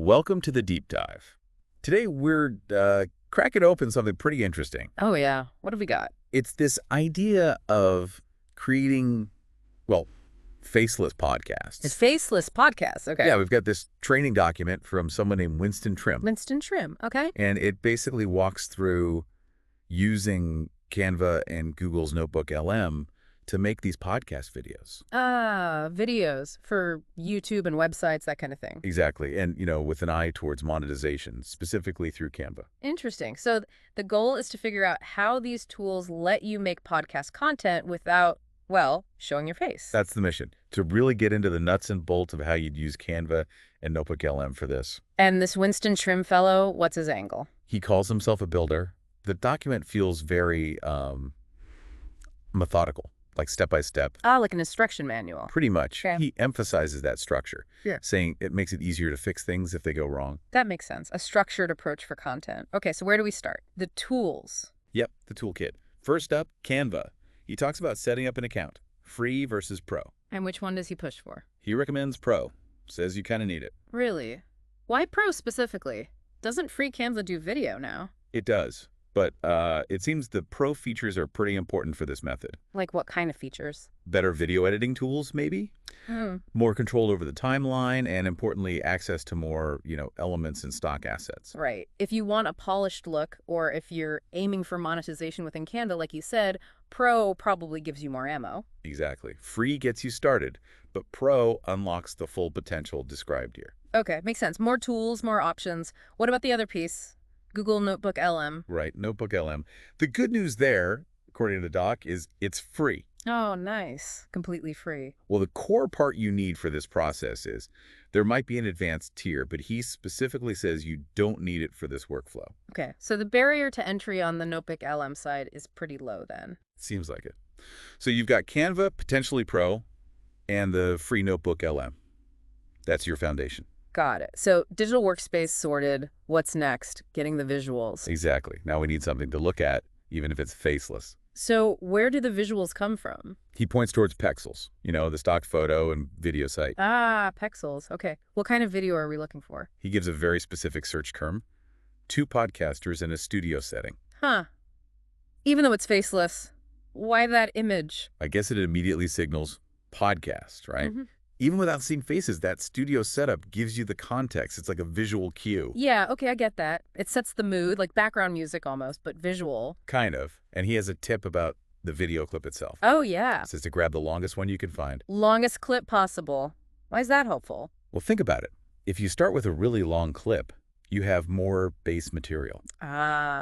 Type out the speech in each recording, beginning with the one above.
Welcome to the deep dive. Today we're cracking open something pretty interesting. Oh, yeah. What have we got? It's this idea of creating, well, faceless podcasts. It's Faceless podcast. Okay. Yeah, we've got this training document from someone named Winston Trim. Winston Trim. Okay. And it basically walks through using Canva and Google's Notebook LM to make these podcast videos. Videos for YouTube and websites, that kind of thing. Exactly. And, with an eye towards monetization, specifically through Canva. Interesting. So the goal is to figure out how these tools let you make podcast content without, well, showing your face. That's the mission, to really get into the nuts and bolts of how you'd use Canva and Notebook LM for this. And this Winston Trim fellow, what's his angle? He calls himself a builder. The document feels very methodical, like step-by-step. Like an instruction manual. Pretty much. Okay. He emphasizes that structure, saying it makes it easier to fix things if they go wrong. That makes sense. A structured approach for content. Okay, so where do we start? The tools. Yep, the toolkit. First up, Canva. He talks about setting up an account, free versus pro. And which one does he push for? He recommends pro, says you kind of need it. Really? Why pro specifically? Doesn't free Canva do video now? It does, but it seems the pro features are pretty important for this method. Like what kind of features? Better video editing tools, maybe? More control over the timeline, and importantly, access to more, elements and stock assets. Right. If you want a polished look, or if you're aiming for monetization within Canva, like you said, Pro probably gives you more ammo. Exactly. Free gets you started, but Pro unlocks the full potential described here. Okay, makes sense. More tools, more options. What about the other piece? Google Notebook LM. Right, Notebook LM. The good news there, according to the doc, is it's free. Oh, nice. Completely free. Well, the core part you need for this process is there might be an advanced tier, but he specifically says you don't need it for this workflow. Okay, so the barrier to entry on the Notebook LM side is pretty low then. Seems like it. So you've got Canva, potentially Pro, and the free Notebook LM. That's your foundation. Got it. So digital workspace sorted. What's next? Getting the visuals. Exactly. Now we need something to look at, even if it's faceless. So where do the visuals come from? He points towards Pexels, the stock photo and video site. Pexels. Okay. What kind of video are we looking for? He gives a very specific search term. 2 podcasters in a studio setting. Huh. Even though it's faceless, why that image? I guess it immediately signals podcast, right? Even without seeing faces, that studio setup gives you the context. It's like a visual cue. Yeah, okay, I get that. It sets the mood, like background music almost, but visual. Kind of. And he has a tip about the video clip itself. Oh, yeah. It says to grab the longest one you can find. Longest clip possible. Why is that helpful? Well, think about it. If you start with a really long clip, you have more base material.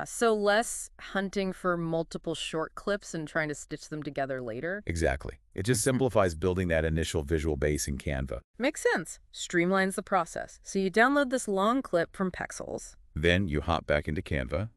So less hunting for multiple short clips and trying to stitch them together later? Exactly. It just simplifies building that initial visual base in Canva. Makes sense. Streamlines the process. So you download this long clip from Pexels. Then you hop back into Canva.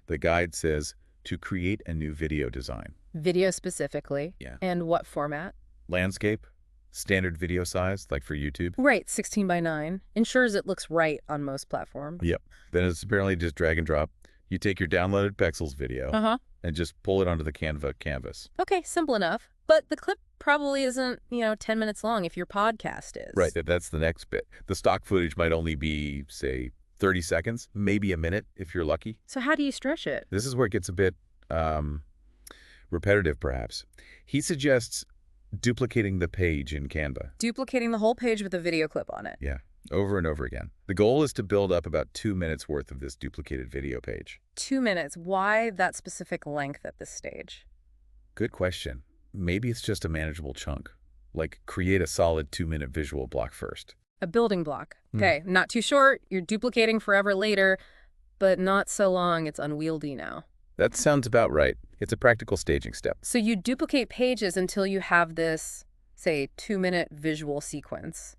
The guide says to create a new video design. Video specifically? Yeah. And what format? Landscape, standard video size, like for YouTube. Right, 16:9. Ensures it looks right on most platforms. Yep. Then it's apparently just drag and drop. You take your downloaded Pexels video and just pull it onto the Canva canvas. Okay, simple enough. But the clip probably isn't, 10 minutes long if your podcast is. Right, that's the next bit. The stock footage might only be, say, 30 seconds, maybe a minute if you're lucky. So how do you stretch it? This is where it gets a bit repetitive, perhaps. He suggests duplicating the page in Canva. Duplicating the whole page with a video clip on it. Yeah, over and over again. The goal is to build up about 2 minutes worth of this duplicated video page. 2 minutes. Why that specific length at this stage? Good question. Maybe it's just a manageable chunk. Like create a solid 2-minute visual block first. A building block. Okay, not too short. You're duplicating forever later, but not so long it's unwieldy now. That sounds about right. It's a practical staging step. So you duplicate pages until you have this, say, 2-minute visual sequence.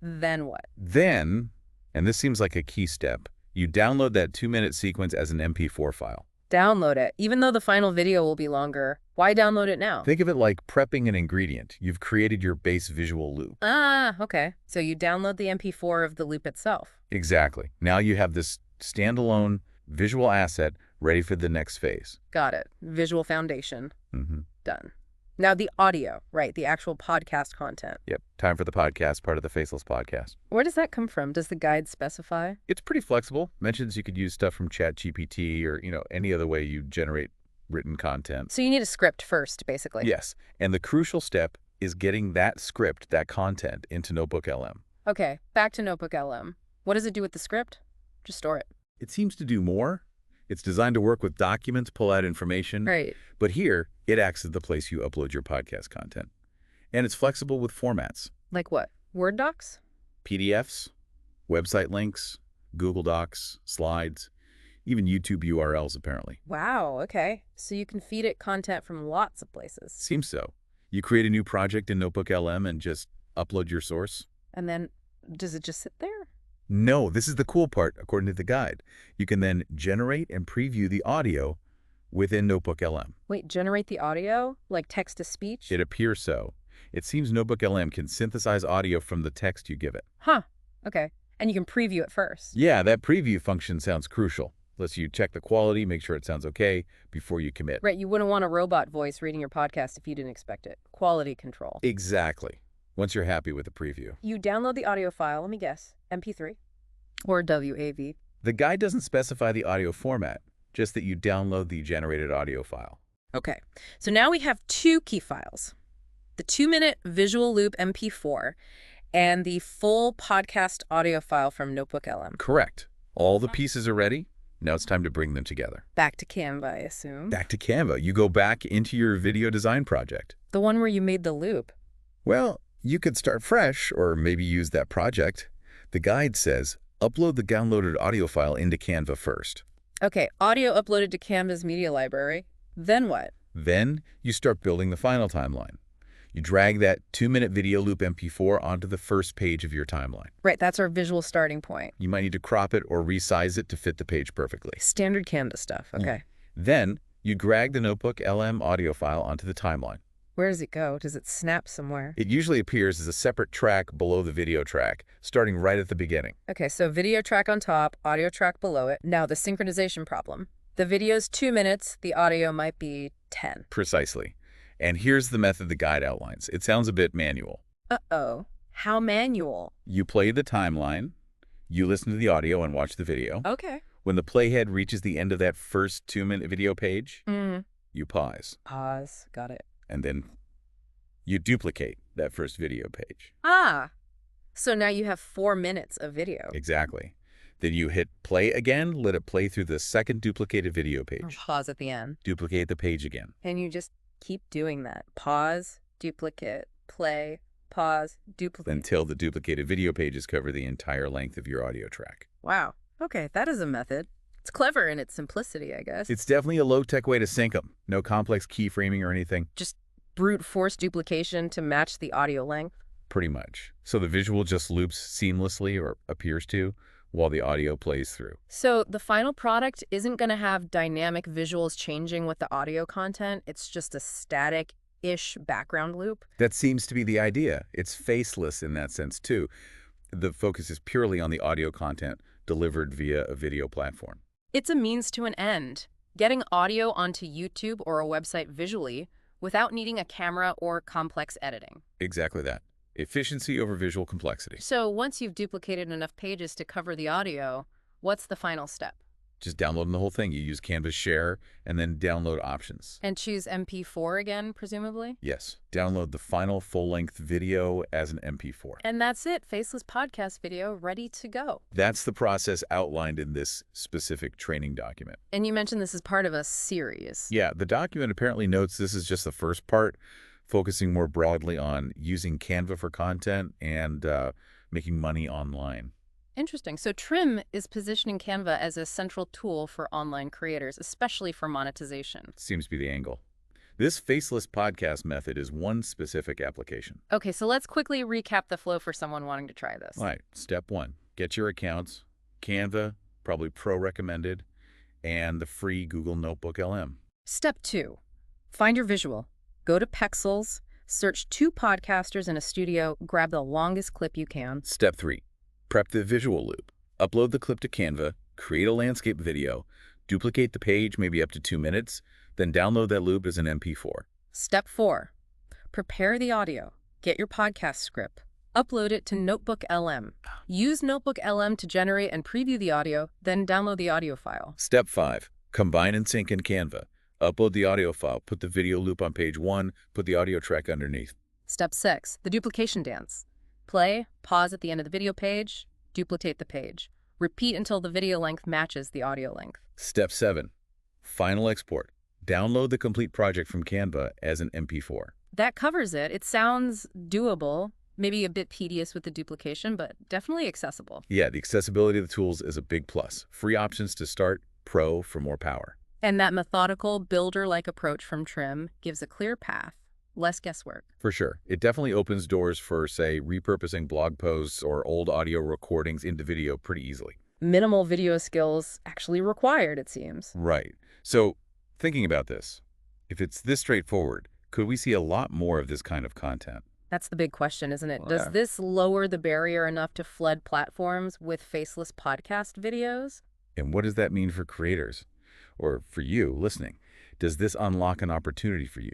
Then what? Then, and this seems like a key step, you download that 2-minute sequence as an MP4 file. Download it. Even though the final video will be longer, why download it now? Think of it like prepping an ingredient. You've created your base visual loop. Okay. So you download the MP4 of the loop itself. Exactly. Now you have this standalone visual asset ready for the next phase. Got it. Visual foundation. Done. Now the audio, right? The actual podcast content. Yep, time for the podcast, part of the Faceless podcast. Where does that come from? Does the guide specify? It's pretty flexible. Mentions you could use stuff from ChatGPT or, any other way you generate written content. So you need a script first, basically. Yes, and the crucial step is getting that script, that content, into Notebook LM. Okay, back to Notebook LM. What does it do with the script? Just store it. It seems to do more. It's designed to work with documents, pull out information. Right. But here, it acts as the place you upload your podcast content. And it's flexible with formats. Like what? Word docs? PDFs, website links, Google Docs, slides, even YouTube URLs, apparently. Wow, okay. So you can feed it content from lots of places. Seems so. You create a new project in Notebook LM and just upload your source. And then, does it just sit there? No, this is the cool part, according to the guide. You can then generate and preview the audio within Notebook LM. Wait, generate the audio? Like text-to-speech? It appears so. It seems Notebook LM can synthesize audio from the text you give it. Huh, okay. And you can preview it first. Yeah, that preview function sounds crucial. Lets you check the quality, make sure it sounds okay before you commit. Right, you wouldn't want a robot voice reading your podcast if you didn't expect it. Quality control. Exactly. Once you're happy with the preview. You download the audio file, let me guess, MP3 or WAV. The guide doesn't specify the audio format, just that you download the generated audio file. Okay, so now we have two key files. The 2-minute visual loop MP4 and the full podcast audio file from Notebook LM. Correct. All the pieces are ready. Now it's time to bring them together. Back to Canva, I assume. Back to Canva. You go back into your video design project. The one where you made the loop. Well, you could start fresh or maybe use that project. The guide says, upload the downloaded audio file into Canva first. Okay, audio uploaded to Canva's media library. Then what? Then you start building the final timeline. You drag that 2-minute video loop MP4 onto the first page of your timeline. Right, that's our visual starting point. You might need to crop it or resize it to fit the page perfectly. Standard Canva stuff, okay. Then you drag the Notebook LM audio file onto the timeline. Where does it go? Does it snap somewhere? It usually appears as a separate track below the video track, starting right at the beginning. Okay, so video track on top, audio track below it. Now the synchronization problem. The video's 2 minutes, the audio might be 10. Precisely. And here's the method the guide outlines. It sounds a bit manual. Uh-oh. How manual? You play the timeline, you listen to the audio and watch the video. Okay. When the playhead reaches the end of that first 2-minute video page, you pause. Pause. Got it. And then you duplicate that first video page. Ah, so now you have 4 minutes of video. Exactly. Then you hit play again, let it play through the second duplicated video Or page. pause at the end. Duplicate the page again. And you just keep doing that. Pause, duplicate, play, pause, duplicate. Until the duplicated video pages cover the entire length of your audio track. Wow. Okay, that is a method. It's clever in its simplicity, I guess. It's definitely a low-tech way to sync them. No complex keyframing or anything. Just brute force duplication to match the audio length. Pretty much. So the visual just loops seamlessly, or appears to, while the audio plays through. So the final product isn't going to have dynamic visuals changing with the audio content. It's just a static-ish background loop. That seems to be the idea. It's faceless in that sense, too. The focus is purely on the audio content delivered via a video platform. It's a means to an end. Getting audio onto YouTube or a website visually without needing a camera or complex editing. Exactly that. Efficiency over visual complexity. So once you've duplicated enough pages to cover the audio, what's the final step? Just downloading the whole thing. You use Canva Share and then download options. And choose MP4 again, presumably? Yes. Download the final full-length video as an MP4. And that's it. Faceless podcast video ready to go. That's the process outlined in this specific training document. And you mentioned this is part of a series. Yeah, the document apparently notes this is just the first part, focusing more broadly on using Canva for content and making money online. Interesting. So Trim is positioning Canva as a central tool for online creators, especially for monetization. Seems to be the angle. This faceless podcast method is one specific application. Okay, so let's quickly recap the flow for someone wanting to try this. All right, step 1, get your accounts, Canva, probably pro recommended, and the free Google Notebook LM. Step 2, find your visual. Go to Pexels, search 2 podcasters in a studio, grab the longest clip you can. Step 3, prep the visual loop. Upload the clip to Canva, create a landscape video, duplicate the page maybe up to 2 minutes, then download that loop as an MP4. Step 4, Prepare the audio. Get your podcast script. Upload it to Notebook LM. Use Notebook LM to generate and preview the audio, then download the audio file. Step 5. Combine and sync in Canva. Upload the audio file, put the video loop on page 1, put the audio track underneath. Step 6. The duplication dance. Play, pause at the end of the video page, duplicate the page. Repeat until the video length matches the audio length. Step 7. Final export. Download the complete project from Canva as an MP4. That covers it. It sounds doable, maybe a bit tedious with the duplication, but definitely accessible. Yeah, the accessibility of the tools is a big plus. Free options to start, pro for more power. And that methodical, builder-like approach from Trim gives a clear path, less guesswork. For sure. It definitely opens doors for, say, repurposing blog posts or old audio recordings into video pretty easily. Minimal video skills actually required, it seems. Right. So, thinking about this, if it's this straightforward, could we see a lot more of this kind of content? That's the big question, isn't it? Yeah. Does this lower the barrier enough to flood platforms with faceless podcast videos? And what does that mean for creators? Or for you listening? Does this unlock an opportunity for you?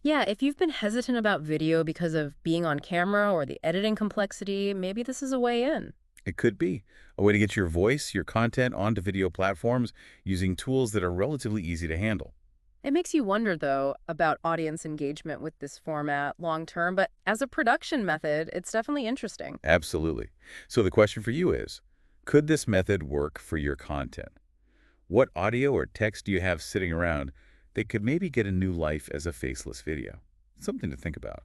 Yeah, if you've been hesitant about video because of being on camera or the editing complexity, maybe this is a way in. It could be a way to get your voice, your content onto video platforms using tools that are relatively easy to handle. It makes you wonder, though, about audience engagement with this format long term, but as a production method, it's definitely interesting. Absolutely. So the question for you is, could this method work for your content? What audio or text do you have sitting around that could maybe get a new life as a faceless video? Something to think about.